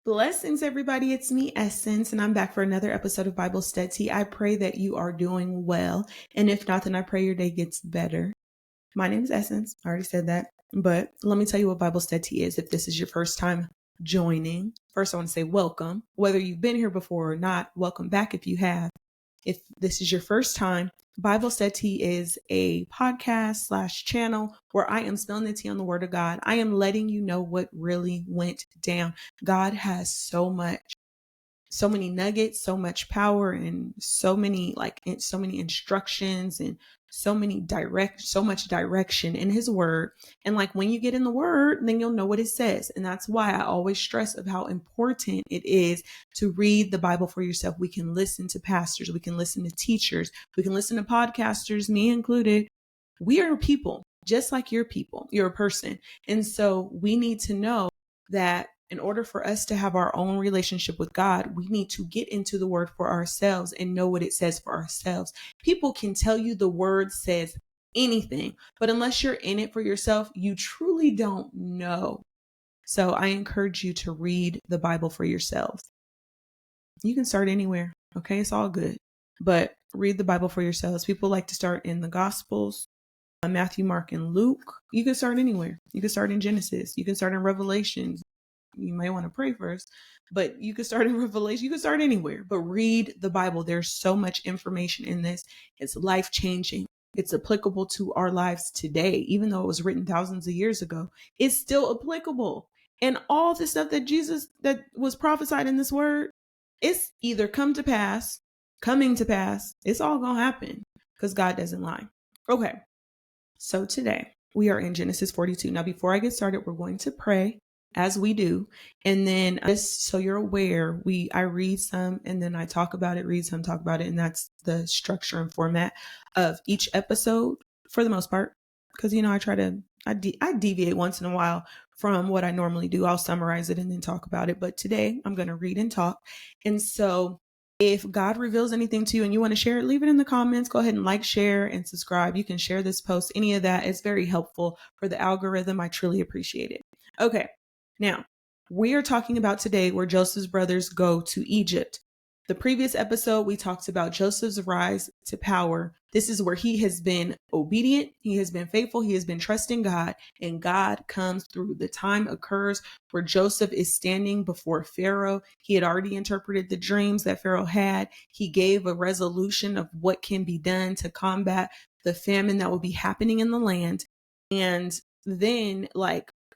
Blessings, everybody. It's me, Essence, and I'm back for another episode of Bible Study. I pray that you are doing well. And if not, then I pray your day gets better. My name is Essence. I already said that. But let me tell you what Bible Study is if this is your first time joining. First, I want to say welcome. Whether you've been here before or not, welcome back if you have. If this is your first time, Bible Study is a podcast/channel where I am spilling the tea on the Word of God. I am letting you know what really went down. God has so many nuggets, so much power, and so many instructions and so much direction in his word. And when you get in the word, then you'll know what it says. And that's why I always stress of how important it is to read the Bible for yourself. We can listen to pastors, we can listen to teachers, we can listen to podcasters, me included. We are people, just like you're people. You're a person. And so we need to know that in order for us to have our own relationship with God, we need to get into the word for ourselves and know what it says for ourselves. People can tell you the word says anything, but unless you're in it for yourself, you truly don't know. So I encourage you to read the Bible for yourselves. You can start anywhere. Okay. It's all good, but read the Bible for yourselves. People like to start in the Gospels, Matthew, Mark, and Luke. You can start anywhere. You can start in Genesis. You can start in Revelations. You may want to pray first, but you could start in Revelation. You could start anywhere, but read the Bible. There's so much information in this. It's life-changing. It's applicable to our lives today. Even though it was written thousands of years ago, it's still applicable. And all the stuff that was prophesied in this word, it's either coming to pass. It's all going to happen because God doesn't lie. Okay. So today we are in Genesis 42. Now, before I get started, we're going to pray, as we do. And then just so you're aware, I read some and then I talk about it, read some, talk about it. And that's the structure and format of each episode for the most part. Because, I deviate once in a while from what I normally do. I'll summarize it and then talk about it. But today I'm going to read and talk. And so if God reveals anything to you and you want to share it, leave it in the comments. Go ahead and like, share, and subscribe. You can share this post, any of that. It's very helpful for the algorithm. I truly appreciate it. Okay. Now, we are talking about today where Joseph's brothers go to Egypt. The previous episode, we talked about Joseph's rise to power. This is where he has been obedient. He has been faithful. He has been trusting God, and God comes through. The time occurs where Joseph is standing before Pharaoh. He had already interpreted the dreams that Pharaoh had. He gave a resolution of what can be done to combat the famine that will be happening in the land. And then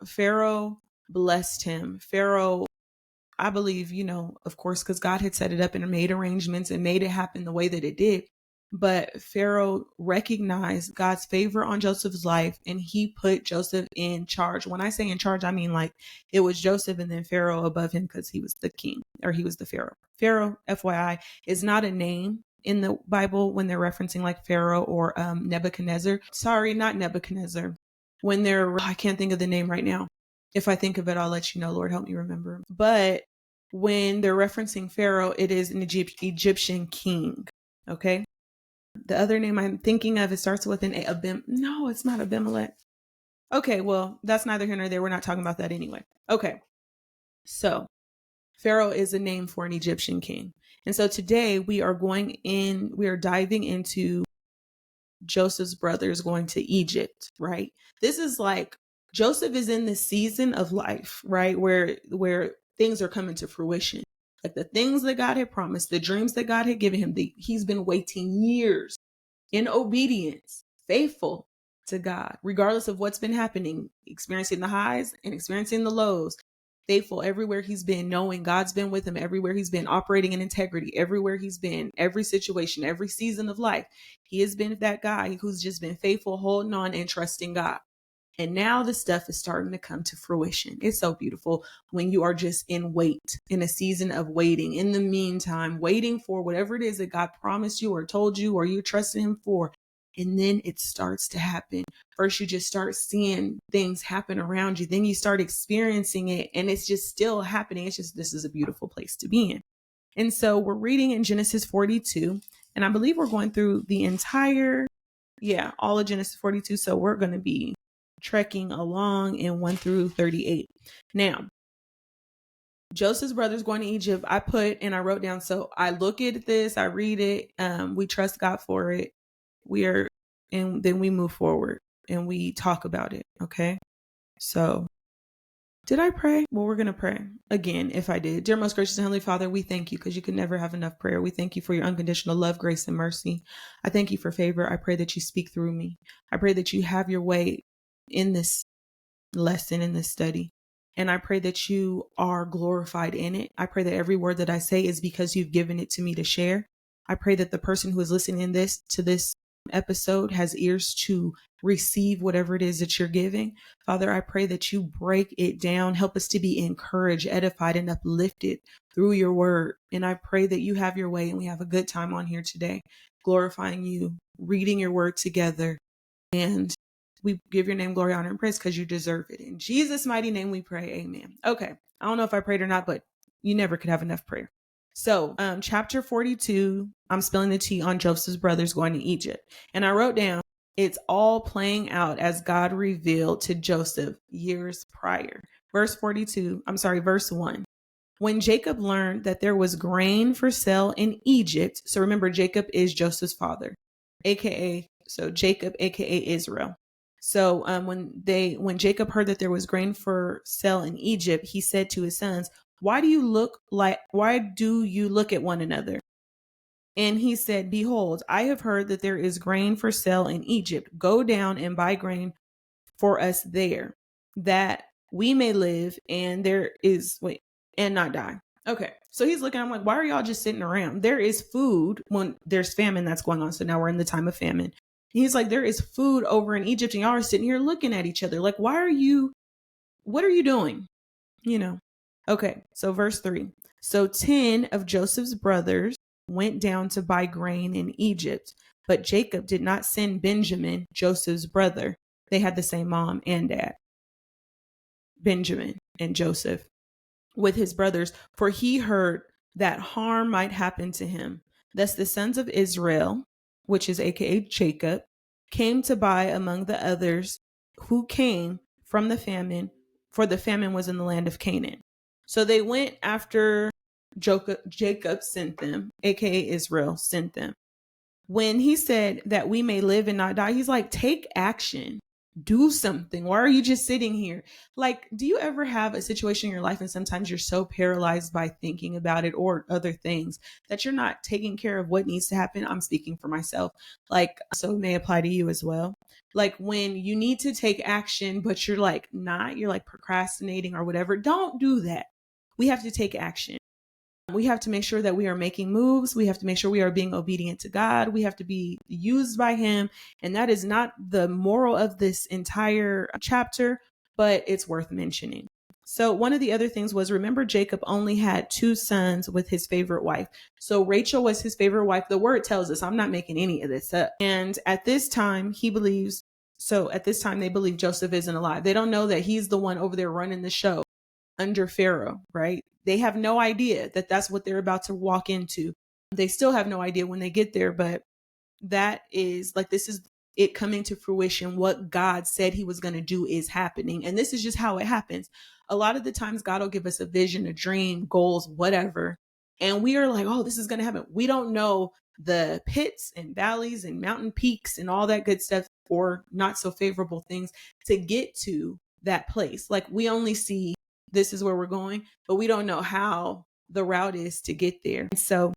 Pharaoh blessed him. Pharaoh, I believe, of course, because God had set it up and made arrangements and made it happen the way that it did. But Pharaoh recognized God's favor on Joseph's life, and he put Joseph in charge. When I say in charge, I mean it was Joseph and then Pharaoh above him because he was the king, or he was the Pharaoh. Pharaoh, FYI, is not a name in the Bible when they're referencing Pharaoh or Nebuchadnezzar. Sorry, not Nebuchadnezzar. I can't think of the name right now. If I think of it, I'll let you know. Lord, help me remember. But when they're referencing Pharaoh, it is an Egyptian king. Okay. The other name I'm thinking of, it starts with an No, it's not Abimelech. Okay. Well, that's neither here nor there. We're not talking about that anyway. Okay. So Pharaoh is a name for an Egyptian king. And so today we are diving into Joseph's brothers going to Egypt, right? This is Joseph is in this season of life, right? Where things are coming to fruition. The things that God had promised, the dreams that God had given him, he's been waiting years in obedience, faithful to God, regardless of what's been happening, experiencing the highs and experiencing the lows, faithful everywhere he's been, knowing God's been with him everywhere he's been, operating in integrity everywhere he's been, every situation, every season of life. He has been that guy who's just been faithful, holding on and trusting God. And now the stuff is starting to come to fruition. It's so beautiful when you are just in a season of waiting. In the meantime, waiting for whatever it is that God promised you or told you or you're trusting him for. And then it starts to happen. First, you just start seeing things happen around you. Then you start experiencing it and it's just still happening. This is a beautiful place to be in. And so we're reading in Genesis 42. And I believe we're going through all of Genesis 42. So we're going to be trekking along in 1 through 38. Now, Joseph's brothers going to Egypt, I wrote down, so I look at this, I read it, we trust God for it. And then we move forward and we talk about it. Okay. So did I pray? Well, we're going to pray again. If I did, dear most gracious and Heavenly Father, we thank you because you can never have enough prayer. We thank you for your unconditional love, grace, and mercy. I thank you for favor. I pray that you speak through me. I pray that you have your way in this lesson, in this study. And I pray that you are glorified in it. I pray that every word that I say is because you've given it to me to share. I pray that the person who is listening to this episode has ears to receive whatever it is that you're giving. Father, I pray that you break it down. Help us to be encouraged, edified, and uplifted through your word. And I pray that you have your way and we have a good time on here today, glorifying you, reading your word together. And we give your name glory, honor, and praise because you deserve it. In Jesus' mighty name we pray. Amen. Okay. I don't know if I prayed or not, but you never could have enough prayer. So chapter 42, I'm spilling the tea on Joseph's brothers going to Egypt. And I wrote down, it's all playing out as God revealed to Joseph years prior. Verse 1. When Jacob learned that there was grain for sale in Egypt. So remember, Jacob is Joseph's father, Jacob, aka Israel. So when Jacob heard that there was grain for sale in Egypt, he said to his sons, why do you look at one another? And he said, behold, I have heard that there is grain for sale in Egypt. Go down and buy grain for us there, that we may live and not die. Okay. So he's looking, I'm like, why are y'all just sitting around? There is food when there's famine that's going on. So now we're in the time of famine. He's like, there is food over in Egypt and y'all are sitting here looking at each other. Like, what are you doing? Okay. So verse 3. So 10 of Joseph's brothers went down to buy grain in Egypt, but Jacob did not send Benjamin, Joseph's brother. They had the same mom and dad, Benjamin and Joseph, with his brothers, for he heard that harm might happen to him. Thus the sons of Israel, which is aka Jacob, came to buy among the others who came from the famine, for the famine was in the land of Canaan. So they went after Jacob sent them, aka Israel sent them. When he said that we may live and not die, he's like, take action. Do something. Why are you just sitting here? Like, do you ever have a situation in your life and sometimes you're so paralyzed by thinking about it or other things that you're not taking care of what needs to happen? I'm speaking for myself. Like, so it may apply to you as well. Like when you need to take action, but you're like procrastinating or whatever. Don't do that. We have to take action. We have to make sure that we are making moves. We have to make sure we are being obedient to God. We have to be used by him. And that is not the moral of this entire chapter, but it's worth mentioning. So one of the other things was, remember, Jacob only had 2 sons with his favorite wife. So Rachel was his favorite wife. The word tells us, I'm not making any of this up. And at this time, they believe Joseph isn't alive. They don't know that he's the one over there running the show under Pharaoh, right? They have no idea that that's what they're about to walk into. They still have no idea when they get there, but that is like, this is it coming to fruition. What God said he was going to do is happening. And this is just how it happens. A lot of the times God will give us a vision, a dream, goals, whatever. And we are like, oh, this is going to happen. We don't know the pits and valleys and mountain peaks and all that good stuff, or not so favorable things to get to that place. Like we only see this is where we're going, but we don't know how the route is to get there. And so,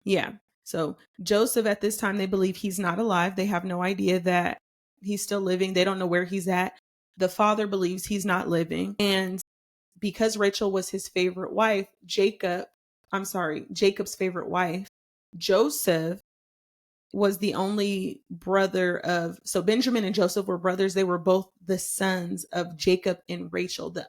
yeah. So Joseph at this time, they believe he's not alive. They have no idea that he's still living. They don't know where he's at. The father believes he's not living. And because Rachel was his favorite wife, Jacob's favorite wife, Joseph was the only brother so Benjamin and Joseph were brothers. They were both the sons of Jacob and Rachel. The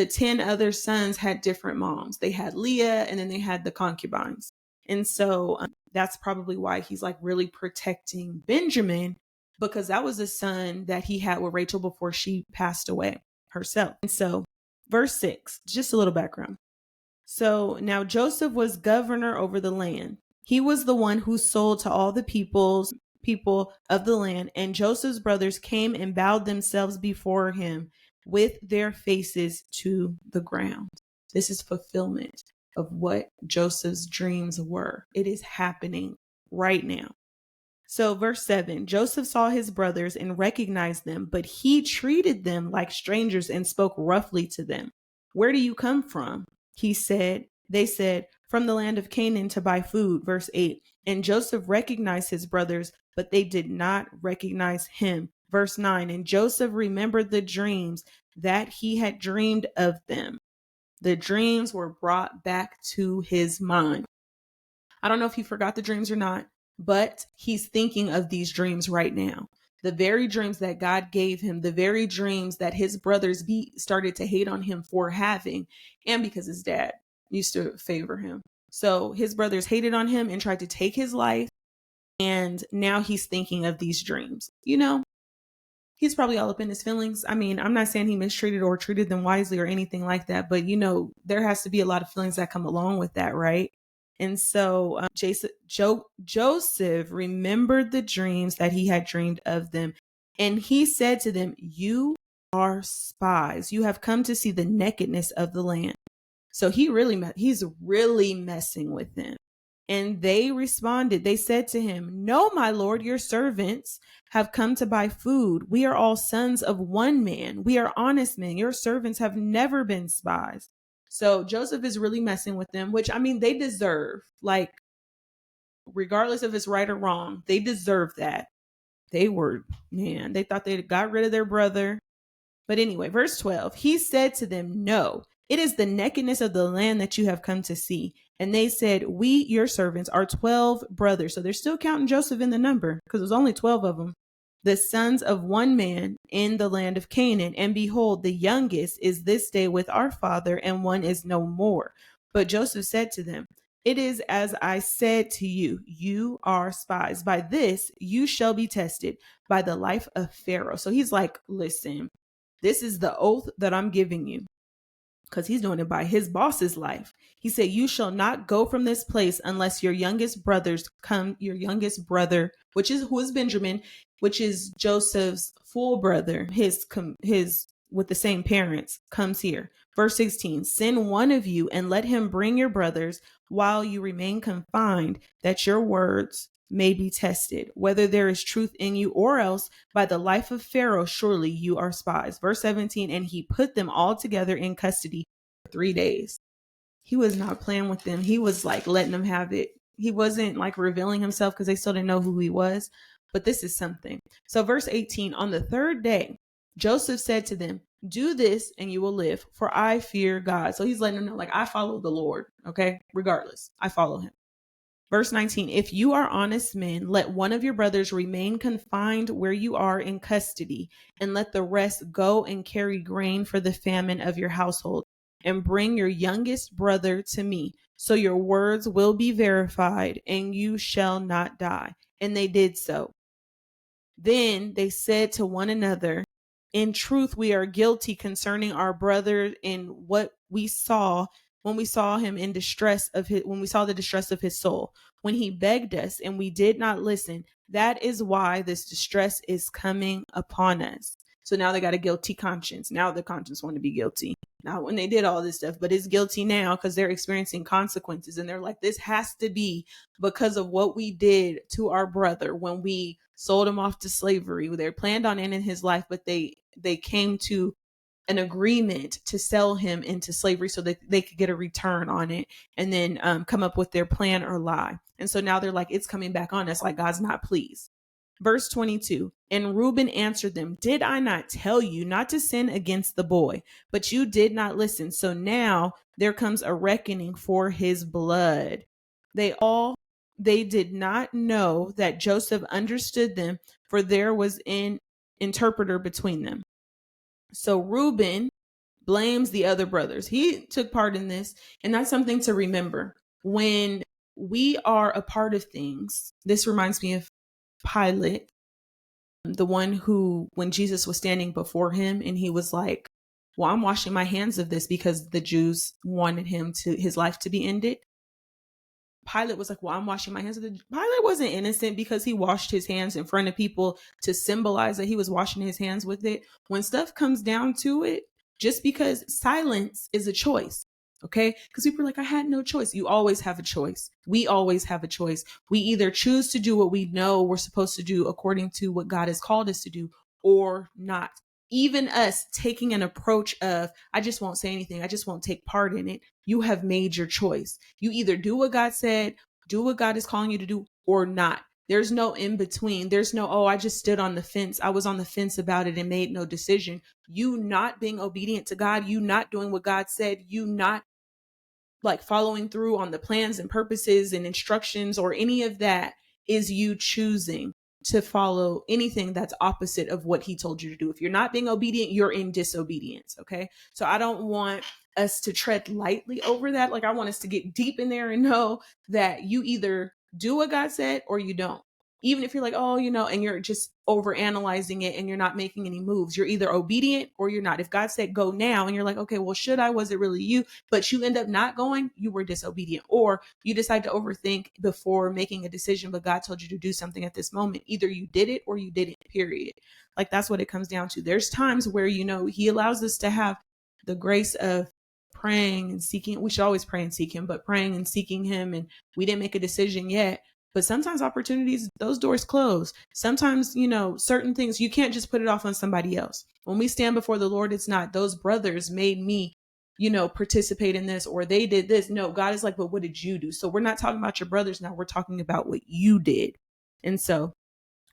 10 other sons had different moms. They had Leah and then they had the concubines. And so that's probably why he's like really protecting Benjamin, because that was a son that he had with Rachel before she passed away herself. And so verse 6, just a little background. So now Joseph was governor over the land. He was the one who sold to all the people of the land, and Joseph's brothers came and bowed themselves before him with their faces to the ground. This is fulfillment of what Joseph's dreams were. It is happening right now. So verse 7, Joseph saw his brothers and recognized them, but he treated them like strangers and spoke roughly to them. Where do you come from? They said, from the land of Canaan to buy food. Verse 8, and Joseph recognized his brothers, but they did not recognize him. Verse 9, and Joseph remembered the dreams that he had dreamed of them. The dreams were brought back to his mind. I don't know if he forgot the dreams or not, but he's thinking of these dreams right now. The very dreams that God gave him, the very dreams that his brothers started to hate on him for having, and because his dad used to favor him. So his brothers hated on him and tried to take his life. And now he's thinking of these dreams. You know, he's probably all up in his feelings. I mean, I'm not saying he mistreated or treated them wisely or anything like that, but you know, there has to be a lot of feelings that come along with that, right? And so Joseph remembered the dreams that he had dreamed of them. And he said to them, you are spies. You have come to see the nakedness of the land. So he's really messing with them. And they responded, they said to him, no, my lord, your servants have come to buy food. We are all sons of one man. We are honest men. Your servants have never been spies. So Joseph is really messing with them, which, I mean, they deserve, like, regardless if it's right or wrong, they deserve that. They thought they got rid of their brother. But anyway, verse 12, he said to them, no, it is the nakedness of the land that you have come to see. And they said, we, your servants, are 12 brothers. So they're still counting Joseph in the number because there's only 12 of them. The sons of one man in the land of Canaan. And behold, the youngest is this day with our father, and one is no more. But Joseph said to them, it is as I said to you, you are spies. By this you shall be tested, by the life of Pharaoh. So he's like, listen, this is the oath that I'm giving you. Because he's doing it by his boss's life. He said, you shall not go from this place unless your youngest brother, who is Benjamin, which is Joseph's full brother, his with the same parents, comes here. Verse 16, send one of you and let him bring your brothers while you remain confined, that your words may be tested, whether there is truth in you, or else by the life of Pharaoh, surely you are spies. Verse 17, and he put them all together in custody for 3 days. He was not playing with them. He was like letting them have it. He wasn't like revealing himself because they still didn't know who he was. But this is something. So verse 18, on the third day, Joseph said to them, do this and you will live, for I fear God. So he's letting them know, like, I follow the Lord. Okay. Regardless, I follow him. Verse 19, if you are honest men, let one of your brothers remain confined where you are in custody, and let the rest go and carry grain for the famine of your household, and bring your youngest brother to me. So your words will be verified, and you shall not die. And they did so. Then they said to one another, in truth, we are guilty concerning our brother in what we saw when we saw him in distress when we saw the distress of his soul, when he begged us and we did not listen. That is why this distress is coming upon us. So now they got a guilty conscience. Now the conscience want to be guilty. Not when they did all this stuff, but it's guilty now because they're experiencing consequences. And they're like, this has to be because of what we did to our brother when we sold him off to slavery. They planned on ending his life, but they came to an agreement to sell him into slavery so that they could get a return on it, and then come up with their plan or lie. And so now they're like, it's coming back on us, like God's not pleased. Verse 22, and Reuben answered them, did I not tell you not to sin against the boy? But you did not listen. So now there comes a reckoning for his blood. They did not know that Joseph understood them, for there was an interpreter between them. So Reuben blames the other brothers. He took part in this, and that's something to remember. When we are a part of things, this reminds me of Pilate, the one who, when Jesus was standing before him and he was like, well, I'm washing my hands of this because the Jews wanted his life to be ended. Pilate was like, well, I'm washing my hands of it. Pilate wasn't innocent because he washed his hands in front of people to symbolize that he was washing his hands with it. When stuff comes down to it, just because silence is a choice. Okay. Because people are like, I had no choice. You always have a choice. We always have a choice. We either choose to do what we know we're supposed to do according to what God has called us to do or not. Even us taking an approach of, I just won't say anything. I just won't take part in it. You have made your choice. You either do what God said, do what God is calling you to do or not. There's no in between. There's no, oh, I just stood on the fence. I was on the fence about it and made no decision. You not being obedient to God, you not doing what God said, you not like following through on the plans and purposes and instructions or any of that is you choosing to follow anything that's opposite of what he told you to do. If you're not being obedient, you're in disobedience. Okay. So I don't want us to tread lightly over that. Like I want us to get deep in there and know that you either do what God said or you don't. Even if you're like, oh, and you're just over analyzing it and you're not making any moves, you're either obedient or you're not. If God said go now and you're like, okay, well, should I? Was it really you? But you end up not going, you were disobedient. Or you decide to overthink before making a decision, but God told you to do something at this moment. Either you did it or you didn't, period. Like that's what it comes down to. There's times where, he allows us to have the grace of praying and seeking. We should always pray and seek him, but praying and seeking him. And we didn't make a decision yet. But sometimes opportunities, those doors close. Sometimes, certain things, you can't just put it off on somebody else. When we stand before the Lord, it's not those brothers made me, participate in this or they did this. No, God is like, but what did you do? So we're not talking about your brothers now. We're talking about what you did. And so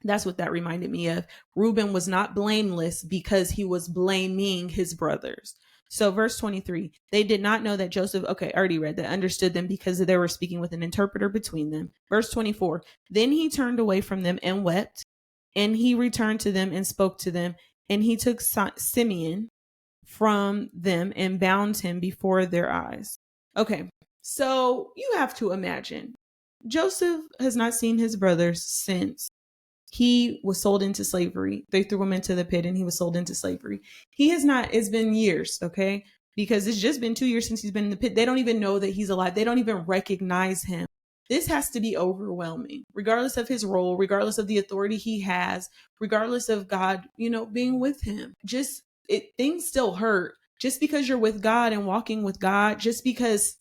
that's what that reminded me of. Reuben was not blameless because he was blaming his brothers. So verse 23, they did not know that Joseph, okay, I already read that, understood them because they were speaking with an interpreter between them. Verse 24, then he turned away from them and wept, and he returned to them and spoke to them, and he took Simeon from them and bound him before their eyes. Okay, so you have to imagine, Joseph has not seen his brothers since he was sold into slavery. They threw him into the pit and he was sold into slavery. He has not, it's been years, okay? Because it's just been 2 years since he's been in the pit. They don't even know that he's alive. They don't even recognize him. This has to be overwhelming, regardless of his role, regardless of the authority he has, regardless of God, being with him. Things still hurt. Just because you're with God and walking with God, just because,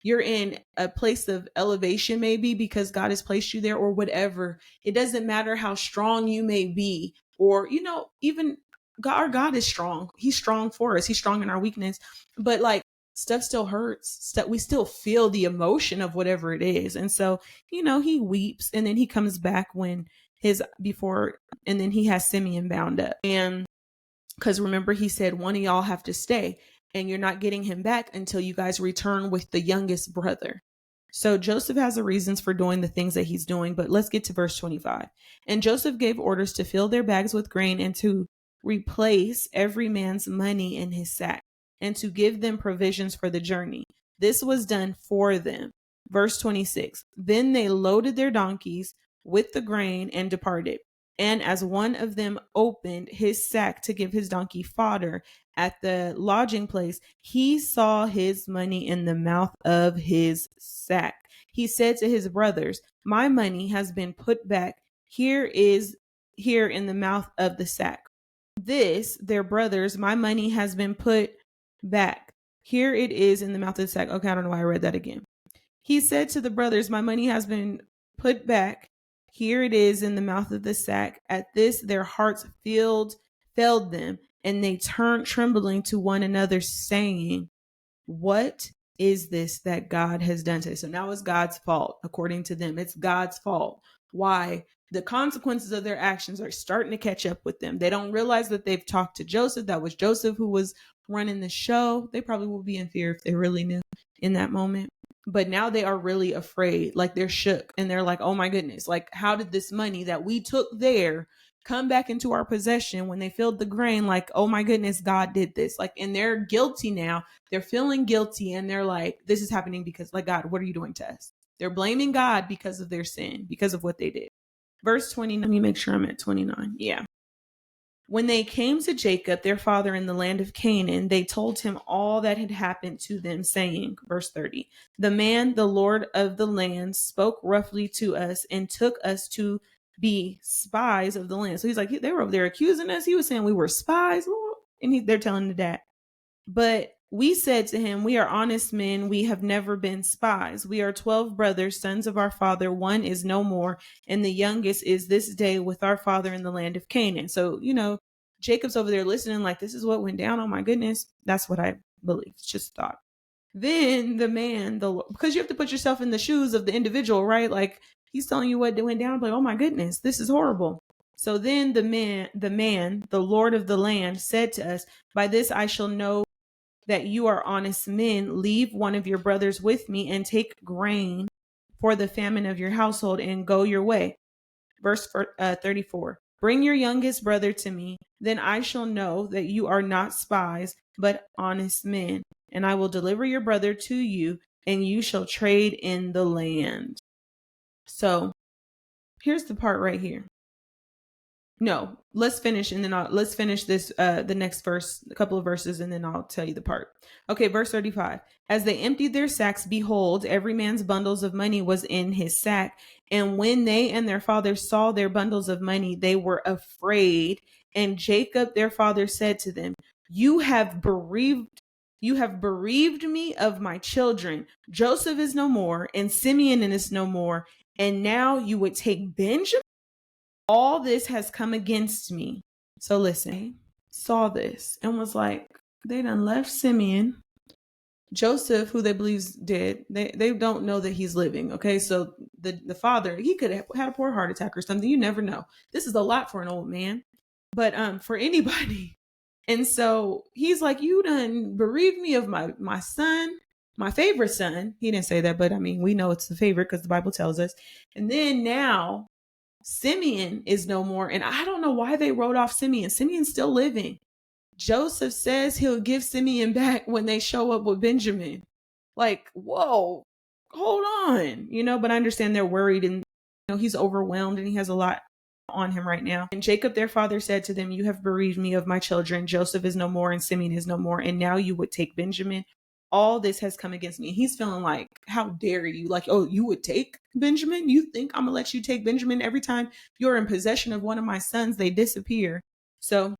you're in a place of elevation, maybe because God has placed you there or whatever. It doesn't matter how strong you may be or, even our God is strong. He's strong for us. He's strong in our weakness, but like stuff still hurts. We still feel the emotion of whatever it is. And so, he weeps and then he comes back and then he has Simeon bound up. And because remember, he said, one of y'all have to stay and you're not getting him back until you guys return with the youngest brother. So Joseph has the reasons for doing the things that he's doing, but let's get to verse 25. And Joseph gave orders to fill their bags with grain and to replace every man's money in his sack and to give them provisions for the journey. This was done for them. Verse 26. Then they loaded their donkeys with the grain and departed. And as one of them opened his sack to give his donkey fodder at the lodging place, he saw his money in the mouth of his sack. He said to his brothers, my money has been put back. Here in the mouth of the sack. This, their brothers, my money has been put back. Here it is in the mouth of the sack. Okay, I don't know why I read that again. He said to the brothers, my money has been put back. Here it is in the mouth of the sack. At this, their hearts failed them, and they turned trembling to one another, saying, what is this that God has done to us? So now it's God's fault, according to them. It's God's fault. Why? The consequences of their actions are starting to catch up with them. They don't realize that they've talked to Joseph. That was Joseph who was running the show. They probably would be in fear if they really knew in that moment. But now they are really afraid, like they're shook and they're like, oh my goodness, like how did this money that we took there come back into our possession when they filled the grain? Like, oh my goodness, God did this. Like, and they're guilty now. They're feeling guilty and they're like, this is happening because like, God, what are you doing to us? They're blaming God because of their sin, because of what they did. Verse 29, let me make sure I'm at 29. Yeah. When they came to Jacob, their father in the land of Canaan, they told him all that had happened to them, saying, verse 30, the man, the Lord of the land, spoke roughly to us and took us to be spies of the land. So he's like, they were over there accusing us. He was saying we were spies, Lord. And they're telling the dad. But We said to him, we are honest men. We have never been spies. We are 12 brothers, sons of our father. One is no more, and the youngest is this day with our father in the land of Canaan. So, Jacob's over there listening like, this is what went down. Oh my goodness. That's what I believe. It's just thought. Then the man, because you have to put yourself in the shoes of the individual, right? Like, he's telling you what went down. Like, oh my goodness, this is horrible. So then the man, the Lord of the land, said to us, by this I shall know that you are honest men. Leave one of your brothers with me and take grain for the famine of your household and go your way. Verse 34. Bring your youngest brother to me, then I shall know that you are not spies, but honest men. And I will deliver your brother to you, and you shall trade in the land. So here's the part right here. No, let's finish and then let's finish this, the next verse, a couple of verses, and then I'll tell you the part. Okay, verse 35. As they emptied their sacks, behold, every man's bundles of money was in his sack. And when they and their father saw their bundles of money, they were afraid. And Jacob, their father, said to them, You have bereaved me of my children. Joseph is no more, and Simeon is no more. And now you would take Benjamin? All this has come against me. So listen, saw this and was like, they done left Simeon. Joseph, who they believe's dead, they don't know that he's living. Okay, so the father, he could have had a poor heart attack or something. You never know. This is a lot for an old man, but for anybody. And so he's like, you done bereaved me of my son, my favorite son. He didn't say that, but I mean, we know it's the favorite because the Bible tells us. And then now Simeon is no more. And I don't know why they wrote off Simeon. Simeon's still living. Joseph says he'll give Simeon back when they show up with Benjamin. Like, whoa, hold on. But I understand they're worried and he's overwhelmed and he has a lot on him right now. And Jacob, their father, said to them, You have bereaved me of my children. Joseph is no more and Simeon is no more. And now you would take Benjamin. All this has come against me. He's feeling like, how dare you? Like, oh, you would take Benjamin? You think I'm going to let you take Benjamin? Every time you're in possession of one of my sons, they disappear. So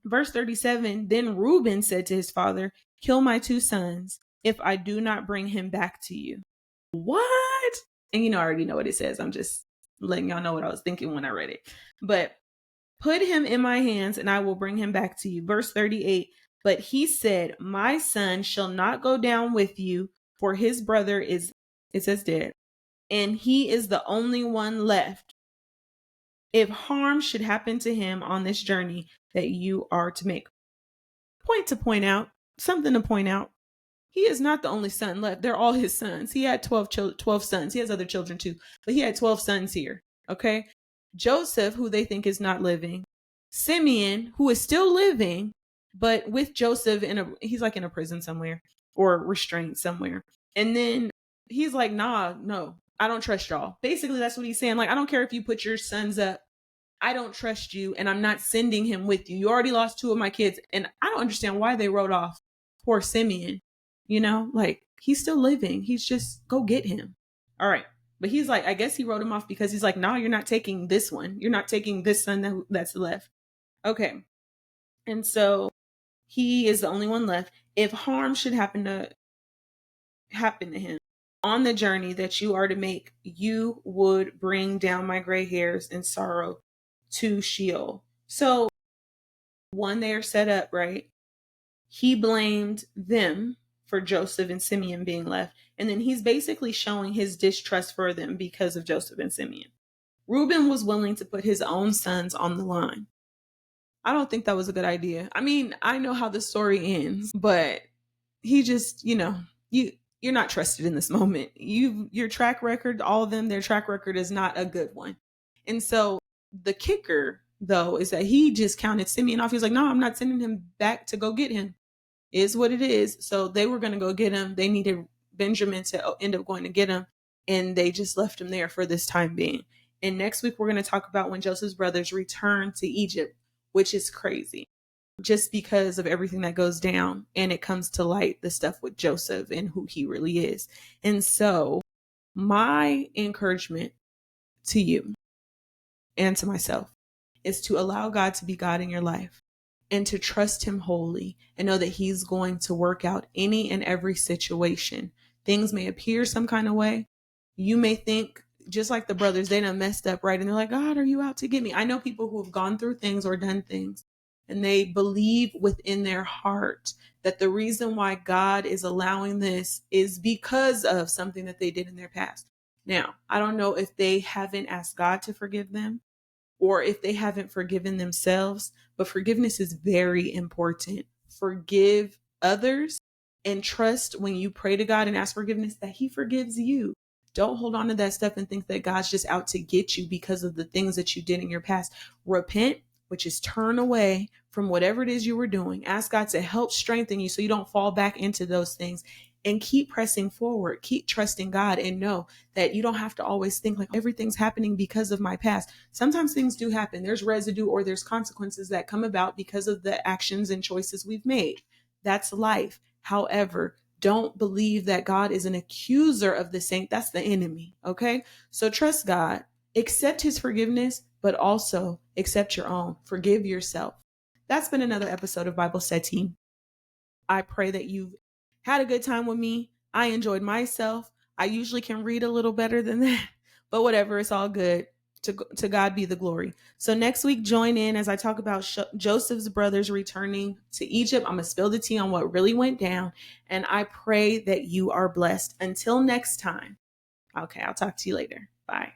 verse 37, then Reuben said to his father, Kill my 2 sons if I do not bring him back to you. What? And I already know what it says. I'm just letting y'all know what I was thinking when I read it. But put him in my hands and I will bring him back to you. Verse 38, but he said, My son shall not go down with you, for his brother is, it says, dead, and he is the only one left. If harm should happen to him on this journey that you are to make. Something to point out. He is not the only son left. They're all his sons. He had 12 sons. He has other children too, but he had 12 sons here. Okay. Joseph, who they think is not living. Simeon, who is still living, but with Joseph he's like in a prison somewhere or restrained somewhere. And then he's like, nah, no, I don't trust y'all. Basically, that's what he's saying. Like, I don't care if you put your sons up. I don't trust you and I'm not sending him with you. You already lost 2 of my kids. And I don't understand why they wrote off poor Simeon. Like, he's still living. He's just, go get him. All right. But he's like, I guess he wrote him off because he's like, no, you're not taking this one. You're not taking this son that's left. Okay. And so he is the only one left. If harm should happen to him on the journey that you are to make, you would bring down my gray hairs in sorrow to Sheol. So one, they are set up, right? He blamed them for Joseph and Simeon being left. And then he's basically showing his distrust for them because of Joseph and Simeon. Reuben was willing to put his own sons on the line. I don't think that was a good idea. I mean, I know how the story ends, but he just, you're not trusted in this moment. Your track record, all of them, their track record is not a good one. And so the kicker, though, is that he just counted Simeon off. He's like, no, I'm not sending him back to go get him. Is what it is. So they were going to go get him. They needed Benjamin to end up going to get him. And they just left him there for this time being. And next week, we're going to talk about when Joseph's brothers returned to Egypt, which is crazy just because of everything that goes down. And it comes to light, the stuff with Joseph and who he really is. And so my encouragement to you and to myself is to allow God to be God in your life and to trust him wholly and know that he's going to work out any and every situation. Things may appear some kind of way. You may think, just like the brothers, they done messed up, right? And they're like, God, are you out to get me? I know people who have gone through things or done things, and they believe within their heart that the reason why God is allowing this is because of something that they did in their past. Now, I don't know if they haven't asked God to forgive them or if they haven't forgiven themselves, but forgiveness is very important. Forgive others and trust when you pray to God and ask forgiveness that he forgives you. Don't hold on to that stuff and think that God's just out to get you because of the things that you did in your past. Repent, which is turn away from whatever it is you were doing. Ask God to help strengthen you so you don't fall back into those things, and keep pressing forward. Keep trusting God and know that you don't have to always think like everything's happening because of my past. Sometimes things do happen. There's residue or there's consequences that come about because of the actions and choices we've made. That's life. However, don't believe that God is an accuser of the saint. That's the enemy. Okay. So trust God, accept his forgiveness, but also accept your own. Forgive yourself. That's been another episode of Bible Study. I pray that you've had a good time with me. I enjoyed myself. I usually can read a little better than that, but whatever, it's all good. To God be the glory. So next week, join in as I talk about Joseph's brothers returning to Egypt. I'm going to spill the tea on what really went down, and I pray that you are blessed. Until next time. Okay, I'll talk to you later. Bye.